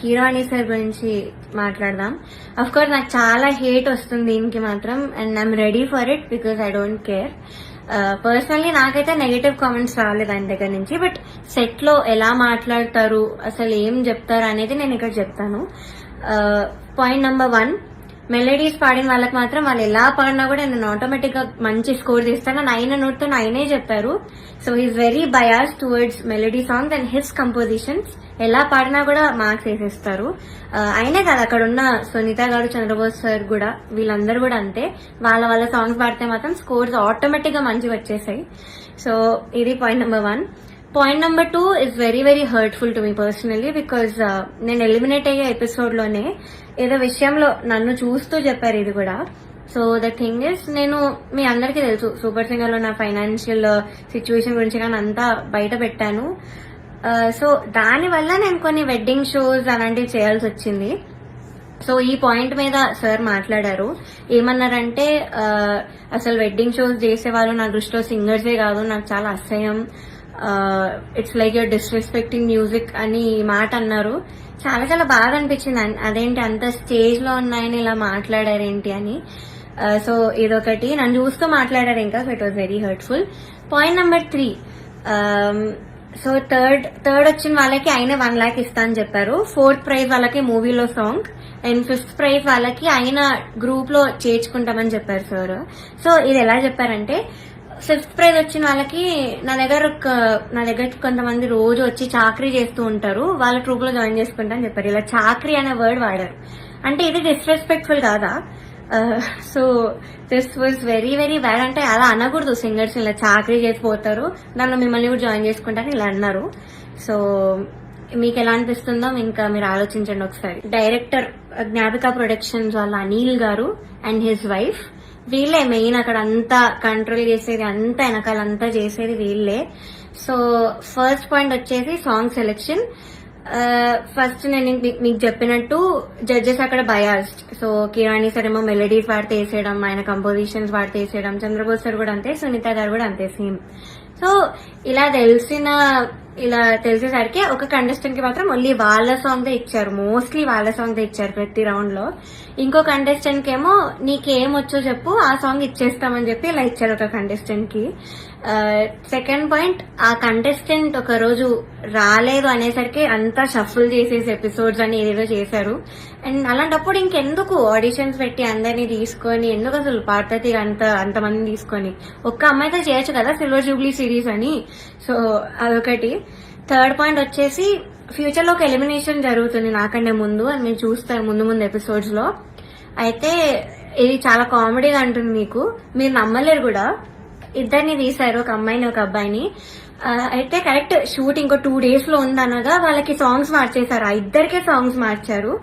Keeravani sir గురించి మాట్లాడదాం. Of course నాకు చాలా హేట్ వస్తుంది దీనికి మాత్రం, and I'm ready for it because I don't care. Personally నాకైతే నెగటివ్ కామెంట్స్ రాలేదు ఆయన దగ్గర నుంచి. బట్ సెట్ లో ఎలా మాట్లాడతారు, అసలు ఏం చెప్తారు అనేది నేను ఇక్కడ చెప్తాను. పాయింట్ నెంబర్ 1, మెలోడీస్ పాడిన వాళ్ళకి మాత్రం వాళ్ళు ఎలా పాడినా కూడా నేను ఆటోమేటిక్ గా మంచి స్కోర్ తీస్తాను అని ఆయన నోట్తో ఆయనే చెప్పారు. So he's very bias towards melody songs and his compositions. ఎలా పాడినా కూడా మార్క్స్ వేసేస్తారు. ఆయనే కాదు, అక్కడ ఉన్న సునీత గారు, చంద్రబోస్ సార్ కూడా, వీళ్ళందరూ కూడా అంతే. వాళ్ళ సాంగ్స్ పాడితే మాత్రం స్కోర్స్ ఆటోమేటిక్ గా మంచిగా వచ్చేసాయి. సో ఇది point number 1. Point number 2 is very very hurtful to me personally because నేను ఎలిమినేట్ అయ్యే ఎపిసోడ్ లోనే ఏదో విషయంలో నన్ను చూస్తూ చెప్పారు ఇది కూడా. సో ద థింగ్ ఇస్, నేను మీ అందరికీ తెలుసు సూపర్ సింగర్ లో నా ఫైనాన్షియల్ సిచ్యువేషన్ గురించి కానీ అంతా బయట పెట్టాను. సో దానివల్ల నేను కొన్ని వెడ్డింగ్ షోస్ అలాంటివి చేయాల్సి వచ్చింది. సో ఈ పాయింట్ మీద సార్ మాట్లాడారు. ఏమన్నారంటే అసలు వెడ్డింగ్ షోస్ చేసేవాళ్ళు నా దృష్టిలో సింగర్సే కాదు, నాకు చాలా అసహ్యం, it's like your disrespecting music అని ఈ మాట అన్నారు. చాలా చాలా బాగా అనిపించింది. అదేంటి అంత స్టేజ్ లో ఉన్నాయని ఇలా మాట్లాడారేంటి అని. సో ఇదొకటి, నన్ను చూస్తూ మాట్లాడారు ఇంకా. So it was very hurtful. Point number 3, so third వచ్చిన వాళ్ళకి ఆయన 1 lakh ఇస్తా అని చెప్పారు. 4th ప్రైజ్ వాళ్ళకి మూవీలో సాంగ్, అండ్ 5th ప్రైజ్ వాళ్ళకి ఆయన గ్రూప్ లో చేర్చుకుంటామని చెప్పారు సార్. సో ఇది ఎలా చెప్పారంటే, 5th ప్రైజ్ వచ్చిన వాళ్ళకి నా దగ్గర కొంతమంది రోజు వచ్చి చాకరీ చేస్తూ ఉంటారు, వాళ్ళ ట్రూప్ లో జాయిన్ చేసుకుంటా అని చెప్పారు. ఇలా చాకరీ అనే వర్డ్ వాడారు. అంటే ఇది డిస్రెస్పెక్ట్ఫుల్ కాదా? So this was very very bad. అంటే అలా అనకూడదు సింగర్స్, ఇలా చాకరీ చేసిపోతారు, దానిలో మిమ్మల్ని కూడా జాయిన్ చేసుకుంటారని ఇలా అన్నారు. సో మీకు ఎలా అనిపిస్తుందో ఇంకా మీరు ఆలోచించండి ఒకసారి. డైరెక్టర్ జ్ఞాపిక ప్రొడక్షన్స్ వాళ్ళ అనిల్ గారు అండ్ హిజ్ వైఫ్, వీళ్ళే మెయిన్ అక్కడ అంతా కంట్రోల్ చేసేది, అంతా వెనకాలంతా చేసేది వీళ్ళే. సో ఫస్ట్ పాయింట్ వచ్చేసి సాంగ్ సెలెక్షన్. ఫస్ట్ నేను మీకు చెప్పినట్టు జడ్జెస్ అక్కడ బయాస్డ్. సో కిరాణి సార్ ఏమో మెలోడీస్ వాడితే వేసేయడం, ఆయన కంపోజిషన్స్ వాడితే వేసేయడం, చంద్రబోస్ సార్ కూడా అంతే, సునీత గారు కూడా అంతే సేమ్. సో ఇలా తెలిసేసరికి ఒక కంటెస్టెంట్ కి మాత్రం ఓన్లీ వాళ్ళ సాంగ్ దే ఇచ్చారు, మోస్ట్లీ వాళ్ళ సాంగ్ దే ఇచ్చారు ప్రతి రౌండ్ లో. ఇంకో కంటెస్టెంట్ కి ఏమో నీకేం వచ్చో చెప్పు, ఆ సాంగ్ ఇచ్చేస్తామని చెప్పి ఇలా ఇచ్చారు ఒక కంటెస్టెంట్ కి. సెకండ్ పాయింట్, ఆ కంటెస్టెంట్ ఒక రోజు రాలేదు అనేసరికి అంతా షఫుల్ చేసేసి ఎపిసోడ్స్ అని ఏదేదో చేశారు. అండ్ అలాంటప్పుడు ఇంకెందుకు ఆడిషన్స్ పెట్టి అందరినీ తీసుకొని, ఎందుకు అసలు పార్వతి అంతమందిని తీసుకొని, ఒక్క అమ్మాయితో చేయొచ్చు కదా సిల్వర్ జూబ్లీ సిరీస్ అని. సో అదొకటి. థర్డ్ పాయింట్ వచ్చేసి, ఫ్యూచర్ లో ఒక ఎలిమినేషన్ జరుగుతుంది నాకంటే ముందు, అని మీరు చూస్తారు ముందు ఎపిసోడ్స్ లో. అయితే ఇది చాలా కామెడీగా ఉంటుంది, మీరు నమ్మలేరు కూడా. ఇద్దరిని తీశారు, ఒక అమ్మాయిని ఒక అబ్బాయిని. అయితే కరెక్ట్ షూట్ ఇంకో 2 days లో ఉందనగా వాళ్ళకి సాంగ్స్ మార్చేశారు, ఆ ఇద్దరికే సాంగ్స్ మార్చారు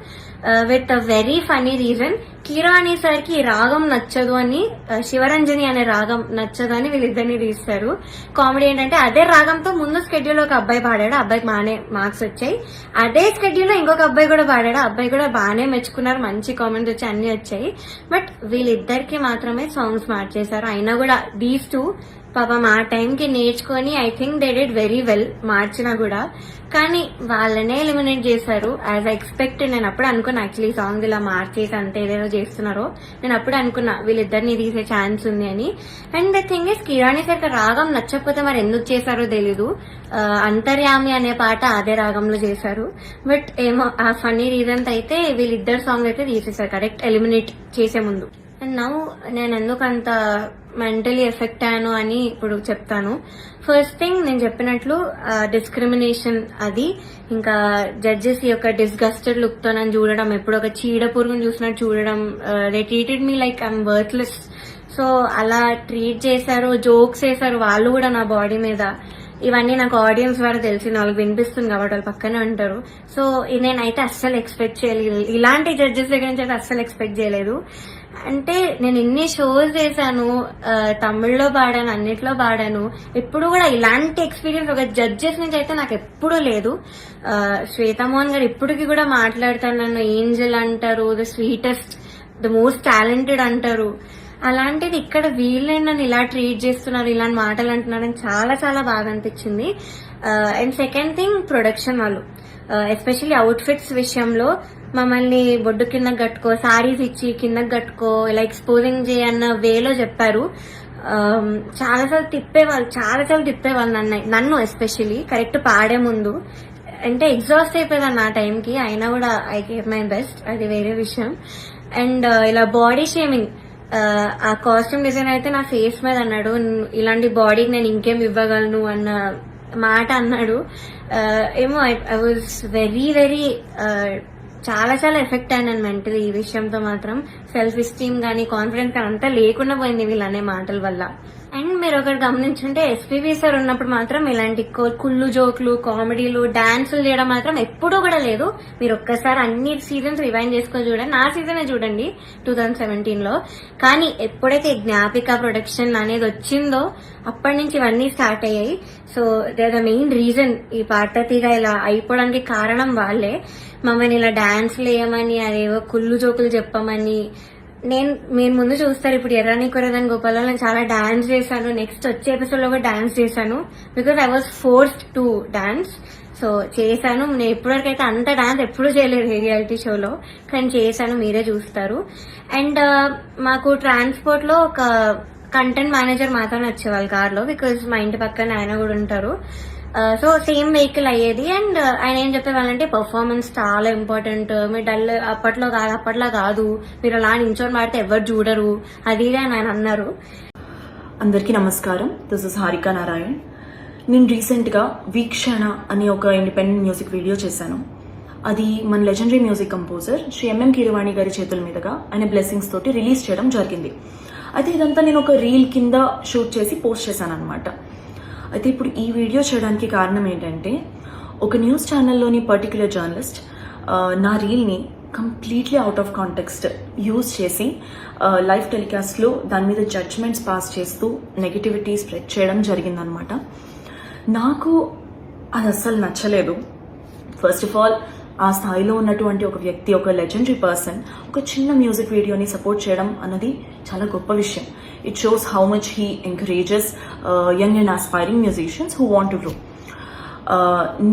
with a very funny reason. Keeravani sir కి రాగం నచ్చదు అని, శివరంజని అనే రాగం నచ్చదు అని వీళ్ళిద్దరిని తీస్తారు. కామెడీ ఏంటంటే అదే రాగంతో ముందు స్కెడ్యూల్ ఒక అబ్బాయి పాడాడు, అబ్బాయికి బాగానే మార్క్స్ వచ్చాయి. అదే స్కెడ్యూల్ లో ఇంకొక అబ్బాయి కూడా పాడాడు, అబ్బాయి కూడా బాగానే మెచ్చుకున్నారు, మంచి కామెంట్స్ వచ్చి అన్ని వచ్చాయి. బట్ వీళ్ళిద్దరికి మాత్రమే సాంగ్స్ మార్చేశారు. అయినా కూడా దీస్ 2 పాపం ఆ టైంకి నేర్చుకొని I think they did very well, మార్చినా కూడా. కానీ వాళ్ళనే ఎలిమినేట్ చేశారు యాజ్ ఐ ఎక్స్పెక్టెడ్. నేను అప్పుడు అనుకున్నా, యాక్చువల్లీ సాంగ్ ఇలా మార్చేసి అంతే ఏదేదో చేస్తున్నారో, నేను అప్పుడు అనుకున్నా వీళ్ళిద్దరిని తీసే ఛాన్స్ ఉంది అని. And the thing is, కిరాణి sir రాగం నచ్చకపోతే మరి ఎందుకు చేశారో తెలీదు. అంతర్యామి అనే పాట అదే రాగంలో చేశారు. బట్ ఏమో ఆ ఫన్నీ రీజన్స్ అయితే వీళ్ళిద్దరు సాంగ్ అయితే తీసేశారు కరెక్ట్ ఎలిమినేట్ చేసే ముందు. అండ్ నౌ నేను ఎందుకు అంత మెంటలీ ఎఫెక్ట్ అయ్యాను అని ఇప్పుడు చెప్తాను. ఫస్ట్ థింగ్, నేను చెప్పినట్లు డిస్క్రిమినేషన్ అది, ఇంకా జడ్జెస్ యొక్క డిస్గస్టెడ్ లుక్ తో నన్ను చూడడం, ఎప్పుడు ఒక చీడ పురుగును చూసినట్టు చూడడం. They treated me like I'm worthless. So అలా ట్రీట్ చేశారు, జోక్స్ వేశారు వాళ్ళు కూడా నా బాడీ మీద. ఇవన్నీ నాకు ఆడియన్స్ ద్వారా తెలిసింది, వాళ్ళకి వినిపిస్తుంది కాబట్టి వాళ్ళు పక్కనే ఉంటారు. సో నేనైతే అస్సలు ఎక్స్పెక్ట్ చేయలేదు, ఇలాంటి జడ్జెస్ దగ్గర నుంచి అయితే అస్సలు ఎక్స్పెక్ట్ చేయలేదు. అంటే నేను ఇన్ని షోస్ చేశాను, తమిళ్లో పాడాను, అన్నిట్లో పాడాను, ఎప్పుడు కూడా ఇలాంటి ఎక్స్పీరియన్స్ ఒక జడ్జెస్ నుంచి అయితే నాకు ఎప్పుడూ లేదు. శ్వేతామోహన్ గారు ఇప్పటికి కూడా మాట్లాడతారు, నన్ను ఏంజల్ అంటారు, the sweetest, the most talented అంటారు. అలాంటిది ఇక్కడ వీళ్ళే నన్ను ఇలా ట్రీట్ చేస్తున్నారు, ఇలాంటి మాటలు అంటున్నారని చాలా చాలా బాగా అనిపించింది. అండ్ సెకండ్ థింగ్ ప్రొడక్షన్ వాళ్ళు, ఎస్పెషల్లీ అవుట్ఫిట్స్ విషయంలో మమ్మల్ని బొడ్డు కింద కట్టుకో, సారీస్ ఇచ్చి కింద కట్టుకో, ఇలా ఎక్స్పోజింగ్ చేయన్న వేలో చెప్పారు. చాలాసార్లు తిప్పేవాళ్ళు నన్ను ఎస్పెషల్లీ కరెక్ట్ పాడే ముందు. అంటే ఎగ్జాస్ట్ అయిపోయేదాన్ని ఆ టైంకి, అయినా కూడా ఐ గేవ్ మై బెస్ట్, అది వేరే విషయం. అండ్ ఇలా బాడీ షేమింగ్, ఆ కాస్ట్యూమ్ డిజైన్ అయితే నా ఫేస్ మీద అన్నాడు, ఇలాంటి బాడీకి నేను ఇంకేం ఇవ్వగలను అన్న మాట అన్నాడు. ఏమో ఐ వాజ్ వెరీ వెరీ చాలా ఎఫెక్ట్ అయినాను మెంటలీ. ఈ విషయంతో మాత్రం సెల్ఫ్ ఎస్టీమ్ గానీ కాన్ఫిడెన్స్ కానీ అంతా లేకుండా పోయింది వీళ్ళనే మాటల వల్ల. అండ్ మీరు ఒకటి గమనించుంటే ఎస్పీబీ సార్ ఉన్నప్పుడు మాత్రం ఇలాంటి కుళ్ళు జోకులు, కామెడీలు, డాన్సులు చేయడం మాత్రం ఎప్పుడూ కూడా లేదు. మీరు ఒక్కసారి అన్ని సీజన్స్ రివైండ్ చేసుకొని చూడండి, నా సీజనే చూడండి 2017లో. కానీ ఎప్పుడైతే జ్ఞాపిక ప్రొడక్షన్ అనేది వచ్చిందో అప్పటి నుంచి ఇవన్నీ స్టార్ట్ అయ్యాయి. So they are the main reason ఈ పాటతీగా ఇలా అయిపోవడానికి కారణం వాళ్ళే. మమ్మల్ని ఇలా డాన్సులు వేయమని, అదేవో కుళ్ళు జోకులు చెప్పమని. మీరు ముందు చూస్తారు, ఇప్పుడు ఎర్రని కొరదని గోపాలలో నేను చాలా డాన్స్ చేశాను. నెక్స్ట్ వచ్చే ఎపిసోడ్ లో కూడా డాన్స్ చేశాను, because I was forced to dance. So చేశాను. నేను ఇప్పటివరకైతే అంత డాన్స్ ఎప్పుడూ చేయలేదు ఏ రియాలిటీ షోలో, కానీ చేశాను, మీరే చూస్తారు. అండ్ మాకు ట్రాన్స్పోర్ట్ లో ఒక కంటెంట్ మేనేజర్ మాత్రమే వచ్చేవాళ్ళు కార్లో, బికాజ్ మా ఇంటి పక్కన ఆయన కూడా ఉంటారు. సో సేమ్ వెహికల్ అయ్యేది. అండ్ ఆయన ఏం చెప్పేవాళ్ళంటే పర్ఫార్మెన్స్ చాలా ఇంపార్టెంట్, మీరు డల్ అప్పట్లో కాదు, మీరు అలా నించొని పాడితే ఎవరు చూడరు, అది అని ఆయన అన్నారు. అందరికీ నమస్కారం, దిస్ ఇస్ హారిక నారాయణ్. నేను రీసెంట్గా వీక్షణ అనే ఒక ఇండిపెండెంట్ మ్యూజిక్ వీడియో చేశాను. అది మన legendary music composer Shri MM Keeravani గారి చేతుల మీదుగా ఆయన బ్లెస్సింగ్స్ తోటి రిలీజ్ చేయడం జరిగింది. అయితే ఇదంతా నేను ఒక రీల్ కింద షూట్ చేసి పోస్ట్ చేశాను అనమాట. అయితే ఇప్పుడు ఈ వీడియో చేయడానికి కారణం ఏంటంటే, ఒక న్యూస్ ఛానల్లోని పర్టికులర్ జర్నలిస్ట్ నా రీల్ని completely out of context use చేసి లైవ్ టెలికాస్ట్లో దాని మీద జడ్జ్మెంట్స్ పాస్ చేస్తూ నెగటివిటీ స్ప్రెడ్ చేయడం జరిగిందనమాట. నాకు అది అస్సలు నచ్చలేదు. ఫస్ట్ ఆఫ్ ఆల్, ఆ స్థాయిలో ఉన్నటువంటి ఒక వ్యక్తి, ఒక లెజెండరీ పర్సన్ ఒక చిన్న మ్యూజిక్ వీడియోని సపోర్ట్ చేయడం అన్నది చాలా గొప్ప విషయం. It shows how much he encourages young and aspiring musicians who want to grow.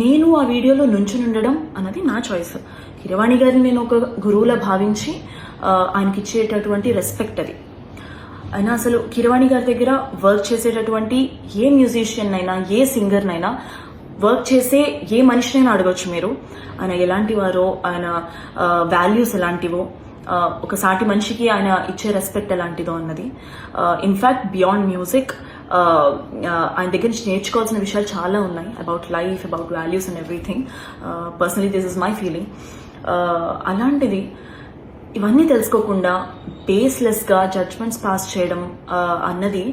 నేను ఆ వీడియోలో నుంచుని ఉండడం అన్నది నా చాయిస్. కీరవాణి గారిని నేను ఒక గురువులా భావించి ఆయనకి ఇచ్చేటటువంటి రెస్పెక్ట్ అది. అయినా అసలు కీరవాణి గారి దగ్గర వర్క్ చేసేటటువంటి ఏ మ్యూజిషియన్ అయినా, ఏ సింగర్నైనా, వర్క్ చేసే ఏ మనిషినైనా అడగొచ్చు మీరు, ఆయన ఎలాంటి వారో, ఆయన వాల్యూస్ ఎలాంటివో, ఒక సాటి మనిషికి ఆయన ఇచ్చే రెస్పెక్ట్ ఎలాంటిదో అన్నది. ఇన్ఫ్యాక్ట్ బియాండ్ మ్యూజిక్ ఆయన దగ్గర నుంచి నేర్చుకోవాల్సిన విషయాలు చాలా ఉన్నాయి, about life, about values and everything. Personally this is my feeling. అలాంటిది ఇవన్నీ తెలుసుకోకుండా బేస్లెస్గా జడ్జ్మెంట్స్ పాస్ చేయడం అన్నది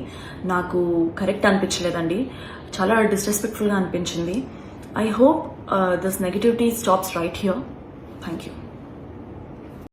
నాకు కరెక్ట్ అనిపించలేదండి. చాలా డిస్రెస్పెక్ట్ఫుల్గా అనిపించింది. I hope this negativity stops right here. Thank you.